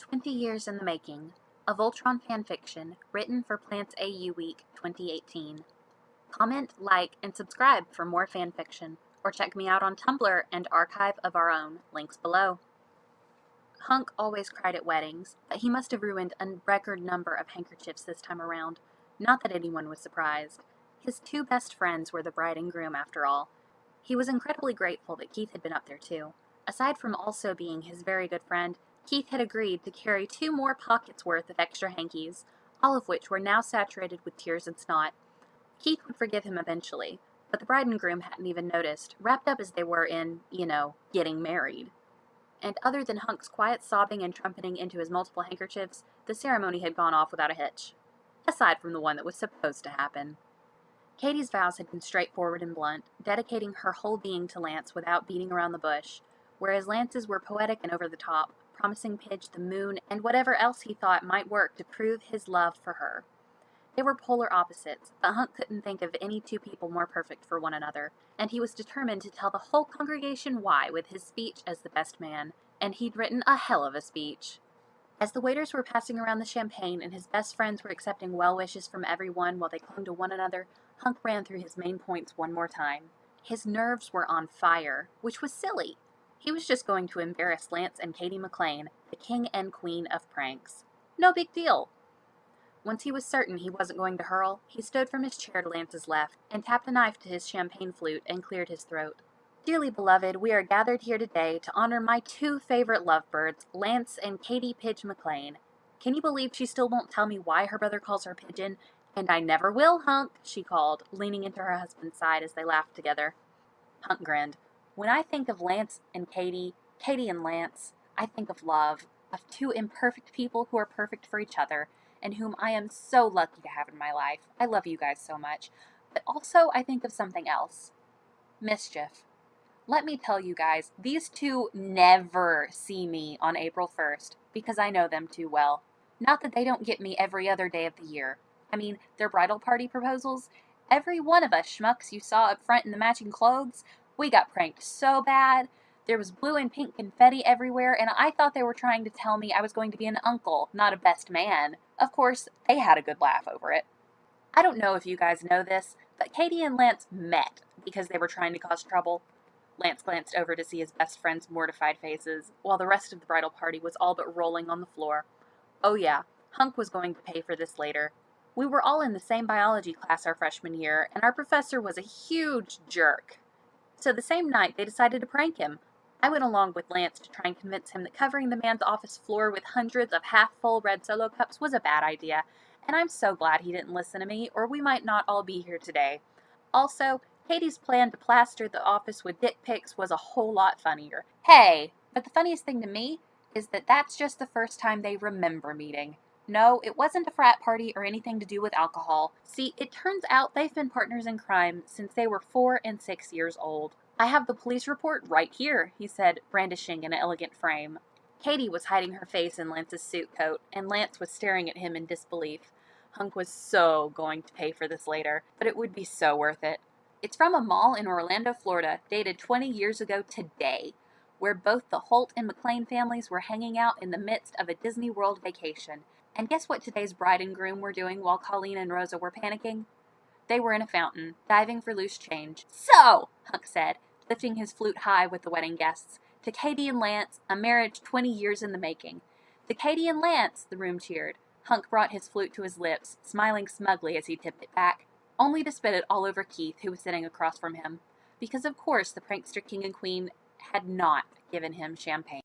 20 Years in the Making, a Voltron fanfiction written for Plants AU Week 2018. Comment, like, and subscribe for more fanfiction, or check me out on Tumblr and Archive of Our Own, links below. Hunk always cried at weddings, but he must have ruined a record number of handkerchiefs this time around. Not that anyone was surprised. His two best friends were the bride and groom, after all. He was incredibly grateful that Keith had been up there too. Aside from also being his very good friend, Keith had agreed to carry 2 more pockets worth of extra hankies, all of which were now saturated with tears and snot. Keith would forgive him eventually, but the bride and groom hadn't even noticed, wrapped up as they were in, getting married. And other than Hunk's quiet sobbing and trumpeting into his multiple handkerchiefs, the ceremony had gone off without a hitch. Aside from the one that was supposed to happen. Katie's vows had been straightforward and blunt, dedicating her whole being to Lance without beating around the bush, whereas Lance's were poetic and over the top, promising Pidge the moon and whatever else he thought might work to prove his love for her. They were polar opposites, but Hunk couldn't think of any 2 people more perfect for one another, and he was determined to tell the whole congregation why with his speech as the best man, and he'd written a hell of a speech. As the waiters were passing around the champagne and his best friends were accepting well wishes from everyone while they clung to one another, Hunk ran through his main points one more time. His nerves were on fire, which was silly. He was just going to embarrass Lance and Katie McLean, the king and queen of pranks. No big deal. Once he was certain he wasn't going to hurl, he stood from his chair to Lance's left and tapped a knife to his champagne flute and cleared his throat. Dearly beloved, we are gathered here today to honor my 2 favorite lovebirds, Lance and Katie Pidge McLean. Can you believe she still won't tell me why her brother calls her Pigeon? And I never will, Hunk, she called, leaning into her husband's side as they laughed together. Hunk grinned. When I think of Lance and Katie and Lance, I think of love, of 2 imperfect people who are perfect for each other, and whom I am so lucky to have in my life. I love you guys so much. But also I think of something else. Mischief. Let me tell you guys, these 2 never see me on April 1st, because I know them too well. Not that they don't get me every other day of the year. I mean, their bridal party proposals, every one of us schmucks you saw up front in the matching clothes, we got pranked so bad. There was blue and pink confetti everywhere, and I thought they were trying to tell me I was going to be an uncle, not a best man. Of course, they had a good laugh over it. I don't know if you guys know this, but Katie and Lance met because they were trying to cause trouble. Lance glanced over to see his best friend's mortified faces, while the rest of the bridal party was all but rolling on the floor. Oh yeah, Hunk was going to pay for this later. We were all in the same biology class our freshman year, and our professor was a huge jerk. So the same night, they decided to prank him. I went along with Lance to try and convince him that covering the man's office floor with hundreds of half-full red Solo cups was a bad idea, and I'm so glad he didn't listen to me, or we might not all be here today. Also, Katie's plan to plaster the office with dick pics was a whole lot funnier. Hey, but the funniest thing to me is that that's just the first time they remember meeting. No, it wasn't a frat party or anything to do with alcohol. See, it turns out they've been partners in crime since they were 4 and 6 years old. I have the police report right here, he said, brandishing an elegant frame. Katie was hiding her face in Lance's suit coat, and Lance was staring at him in disbelief. Hunk was so going to pay for this later, but it would be so worth it. It's from a mall in Orlando, Florida, dated 20 years ago today, where both the Holt and McLean families were hanging out in the midst of a Disney World vacation. And guess what today's bride and groom were doing while Colleen and Rosa were panicking? They were in a fountain, diving for loose change. So, Hunk said, lifting his flute high with the wedding guests, to Katie and Lance, a marriage 20 years in the making. To Katie and Lance, the room cheered. Hunk brought his flute to his lips, smiling smugly as he tipped it back, only to spit it all over Keith, who was sitting across from him. Because of course the prankster king and queen had not given him champagne.